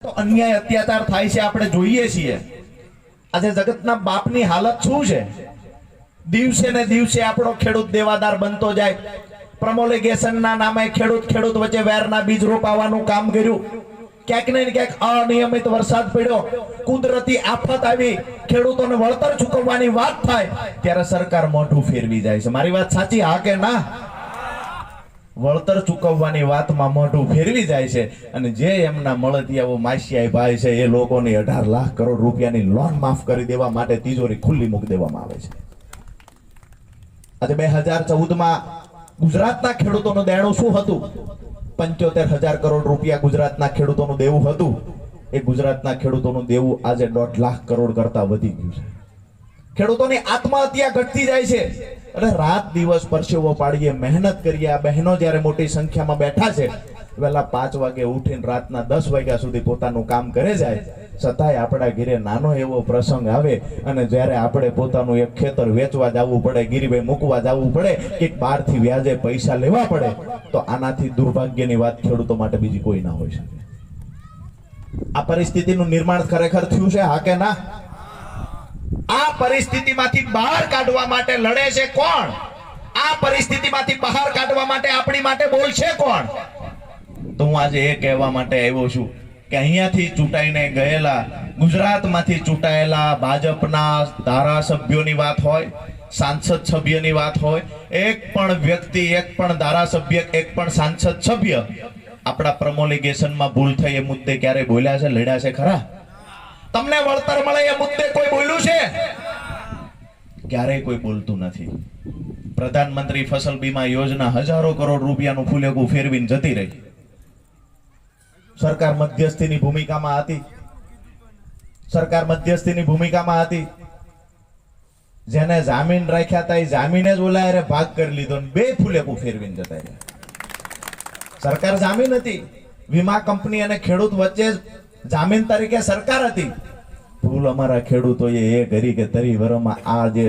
મોટો અન્યાય અત્યાચાર થાય છે આપણે જોઈએ છીએ। આજે જગતના બાપની હાલત શું છે? દિવસે ને દિવસે આપણો ખેડૂત દેવાદાર બનતો જાય। પ્રમોલિગેશનના નામે ખેડૂત વચ્ચે વેરના બીજ રોપાવાનું કામ કર્યું। ક્યાંક ને ક્યાંક અનિયમિત વરસાદ પડ્યો, કુદરતી આફત આવી, ખેડૂતોને વળતર ચૂકવવાની વાત થાય ત્યારે સરકાર મોઢું ફેરવી જાય છે। મારી વાત સાચી હા કે ના? વળતર ચૂકવવાની વાતમાં મોઢું ફેરવી જાય છે અને જે એમના મળતિયાઓ માસિયાઈ ભાઈ છે એ લોકોની 18 લાખ કરોડ રૂપિયાની લોન માફ કરી દેવા માટે તિજોરી ખુલ્લી મૂકી દેવામાં આવે છે। આજે 2014માં ગુજરાતના ખેડૂતોનું દેણું શું હતું? 75,000 કરોડ રૂપિયા ગુજરાતના ખેડૂતોનું દેવું હતું। એ ગુજરાતના ખેડૂતોનું દેવું આજે 1.5 લાખ કરોડ કરતા વધી ગયું છે। ખેડૂતોની આત્મહત્યા ઘટતી જાય છે। અને રાત દિવસ પરસેવો પાડીએ, મહેનત કરીએ। આ બહેનો જ્યારે મોટી સંખ્યામાં બેઠા છે, વહેલા 5 વાગે ઉઠીને રાતના 10 વાગ્યા સુધી પોતાનું કામ કરે જાય, છતાંય આપણા ઘરે નાનો એવો પ્રસંગ આવે અને જ્યારે આપણે પોતાનું એક ખેતર વેચવા જવું પડે, ગીરીભાઈ મૂકવા જવું પડે, કે બહારથી વ્યાજે પૈસા લેવા પડે, તો આનાથી દુર્ભાગ્યની વાત ખેડૂતો માટે બીજી કોઈ ના હોઈ શકે। આ પરિસ્થિતિનું નિર્માણ ખરેખર થયું છે હા કે ના? આ પરિસ્થિતિમાંથી બહાર કાઢવા માટે લડે છે કોણ? આ પરિસ્થિતિમાંથી બહાર કાઢવા માટે આપણી માટે બોલશે કોણ? તો હું આજે એ કહેવા માટે આવ્યો છું કે અહીંયાથી ચૂંટાઈને ગયેલા, ગુજરાતમાંથી ચૂંટાયેલા ભાજપના ધારાસભ્યોની વાત હોય, સાંસદ સભ્યની વાત હોય, એક પણ વ્યક્તિ, એક પણ ધારાસભ્ય, એક પણ સાંસદ સભ્ય આપણા પ્રમોલિગેશનમાં ભૂલ થઈ એ મુદ્દે ક્યારે બોલ્યા છે, લડ્યા છે ખરા? તમને વળતર મળે એ મુદ્દે કોઈ બોલ્યું છે? ક્યારેય કોઈ બોલતું નથી। પ્રધાનમંત્રી ફસલ બીમા યોજના હજારો કરોડ રૂપિયાનું ફૂલેકું ફેરવીને જતી રહી। સરકાર મધ્યસ્થીની ભૂમિકામાં હતી। સરકાર મધ્યસ્થીની ભૂમિકામાં હતી। જેને જામીન રાખ્યા હતા એ જામીને જ ઓલાયરે ભાગ કરી લીધો ને 2 ફૂલેકું ફેરવીને જતા રહ્યા। સરકાર જામીન હતી, વીમા કંપની અને ખેડૂત વચ્ચે જામીન તરીકે સરકાર હતી। ભૂલ અમારા ખેડૂતોએ એ કરી કે તરી વરમાં આ જે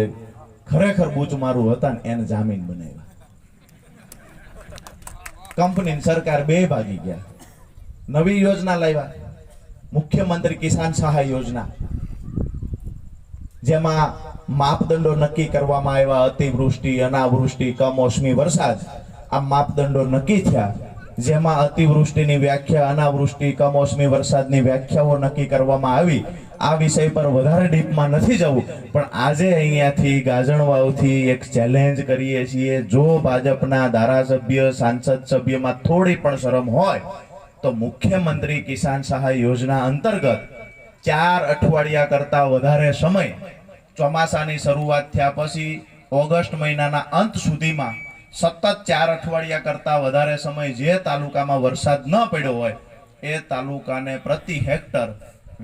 ખરેખર બૂચમારું હતા ને એને જામીન બનાવ્યા। કંપની સરકાર 2 ભાગી ગયા। નવી યોજના લાવ્યા, મુખ્યમંત્રી કિસાન સહાય યોજના, જેમાં માપદંડો નક્કી કરવામાં આવ્યા। અતિવૃષ્ટિ, અનાવૃષ્ટિ, કમોસમી વરસાદ, આ માપદંડો નક્કી થયા। જેમાં અતિવૃષ્ટિની વ્યાખ્યા, અનાવૃષ્ટિ, કમોસમી વરસાદની વ્યાખ્યાઓ નક્કી કરવામાં આવી। આ વિષય પર વધારે ડીપમાં નથી જવું, પણ આજે અહીંયાથી ગાજણવાવથી એક ચેલેન્જ કરીએ છીએ। જો ભાજપના ધારાસભ્ય, સાંસદ સભ્યમાં થોડી પણ શરમ હોય તો મુખ્યમંત્રી કિસાન સહાય યોજના અંતર્ગત 4 અઠવાડિયા કરતા વધારે સમય, ચોમાસાની શરૂઆત થયા પછી ઓગસ્ટ મહિનાના અંત સુધીમાં સતત 4 અઠવાડિયા કરતા વધારે સમય જે તાલુકામાં વરસાદ ન પડ્યો હોય એ તાલુકાને પ્રતિ હેક્ટર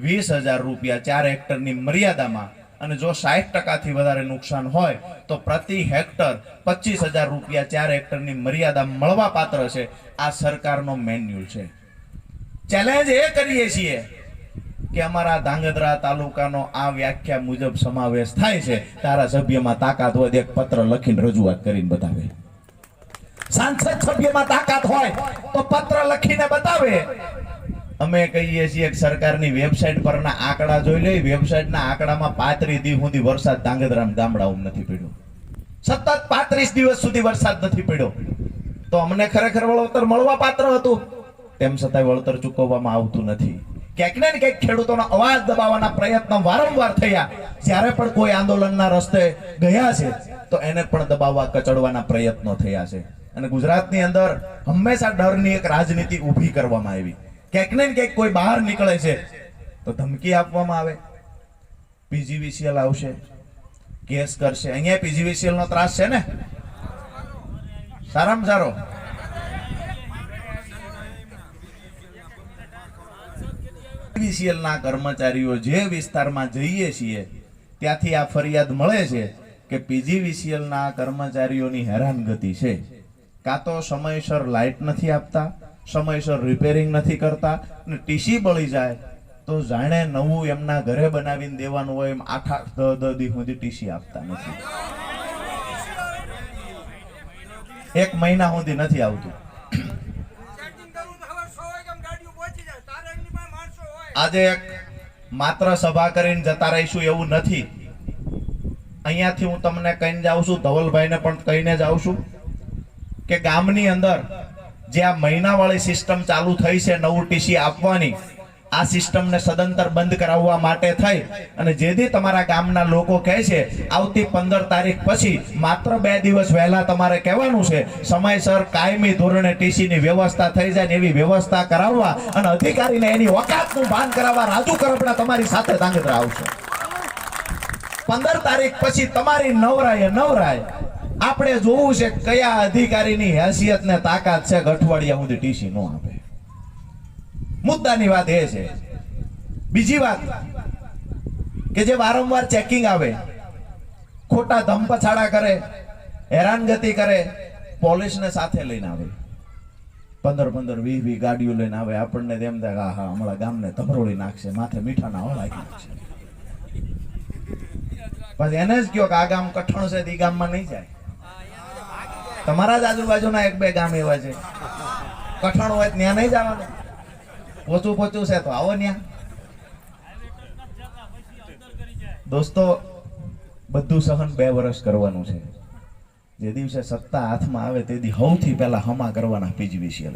20,000 રૂપિયા 4 હેક્ટરની મર્યાદામાં, અને જો 60% વધારે નુકસાન હોય તો પ્રતિ હેક્ટર 25,000 રૂપિયા 4 હેક્ટરની મર્યાદા મળવા પાત્ર છે। આ સરકારનો મેન્યુઅલ છે। ચેલેન્જ એ કરીએ છીએ કે અમારા ધાંગધ્રા તાલુકાનો આ વ્યાખ્યા મુજબ સમાવેશ થાય છે। ધારાસભ્યમાં તાકાત હોય એક પત્ર લખીને રજૂઆત કરીને બતાવે, સાંસદ સભ્યમાં તાકાત હોય તો પત્ર લખીને બતાવે। અમે કહીએ છીએ કે સરકારની વેબસાઇટ પરના આંકડા જોઈ લે। વેબસાઇટના આંકડામાં 35 દિવસ સુધી વરસાદ ધાંગધ્રાના ગામડાઓમાં નથી પડ્યો। સતત 35 દિવસ સુધી વરસાદ નથી પડ્યો તો અમને ખરેખર વળતર મળવા પાત્ર હતું, તેમ છતાંય વળતર ચૂકવવામાં આવતું નથી। ક્યાંક ને ક્યાંક ખેડૂતોનો અવાજ દબાવવાના પ્રયત્નો વારંવાર થયા। જ્યારે પણ કોઈ આંદોલનના રસ્તે ગયા છે તો એને પણ દબાવવા, કચડવાના પ્રયત્નો થયા છે। અને ગુજરાતની અંદર હંમેશા ડરની એક રાજનીતિ ઊભી કરવામાં આવી। ક્યાંક ને ક્યાંક કોઈ બહાર નીકળે છે તો ધમકી આપવામાં આવે, પીજીવીસીએલ આવશે, કેસ કરશે। અહીંયા પીજીવીસીએલ નો ત્રાસ છે ને સારામાં સારો। પીજીવીસીએલ ના કર્મચારીઓ જે વિસ્તારમાં જઈએ છીએ ત્યાંથી આ ફરિયાદ મળે છે કે પીજીવીસીએલ ના કર્મચારીઓની હેરાનગતિ છે। કાં તો સમયસર લાઇટ નથી આપતા, સમયસર રિપેરિંગ નથી કરતા, અને ટીસી બળી જાય તો જાણે નવું એમના ઘરે બનાવીને દેવાનું હોય એમ 8-10 દિવસ સુધી ટીસી આપતા નથી। 1 મહિના સુધી નથી આવતું। આજે એક માત્ર સભા કરીને જતા રહીશું એવું નથી. અહીંયાથી હું તમને કહીને જાઉં છું, ધવલભાઈને પણ કહીને જાઉં છું કે ગામની અંદર જે આ મહિનાવાળી સિસ્ટમ ચાલુ થઈ છે નવું ટીસી આપવાની, આ સિસ્ટમને સદંતર બંધ કરાવવા માટે થઈ અને જેથી તમારા ગામના લોકો કહે છે આવતી 15 તારીખ પછી માત્ર 2 દિવસ વહેલા તમારે કહેવાનું છે, સમયસર કાયમી ધોરણે ટીસીની વ્યવસ્થા થઈ જાય ને એવી વ્યવસ્થા કરાવવા અને અધિકારીને એની ઓકાતનું ભાન કરાવવા રાજુ કરપડા તમારી સાથે ધાંગધ્રા આવશે. 15 તારીખ પછી તમારી નવરાય આપણે જોવું છે કયા અધિકારીની હેસિયત ને તાકાત છે અઠવાડિયા સુધી ટીસી નો આપે. મુદ્દાની વાત એ છે. બીજી વાત કે જે વારંવાર ચેકિંગ આવે, ખોટા ધમપછાડા કરે, હેરાનગતિ કરે, પોલીસને સાથે લઈને આવે, 15-20 ગાડીઓ લઈને આવે, આપણને તેમ થાય હા હમણાં ગામને ધમરોળી નાખશે, માથે મીઠાના હળાઈ નાખશે. પછી એને જ કયો કે આ ગામ કઠણ છે, એ ગામમાં નહીં જાય. તમારા જ આજુબાજુના 1-2 ગામ એવા છે કઠણ હોય ત્યાં નહીં જવાનું. પોચું છે તો આવો ન્યા. દોસ્તો, બધું સહન 2 વર્ષ કરવાનું છે. જે દિવસે સત્તા હાથમાં આવે તે દી સૌથી પહેલા હમા કરવાના પીજીવીસીએલ.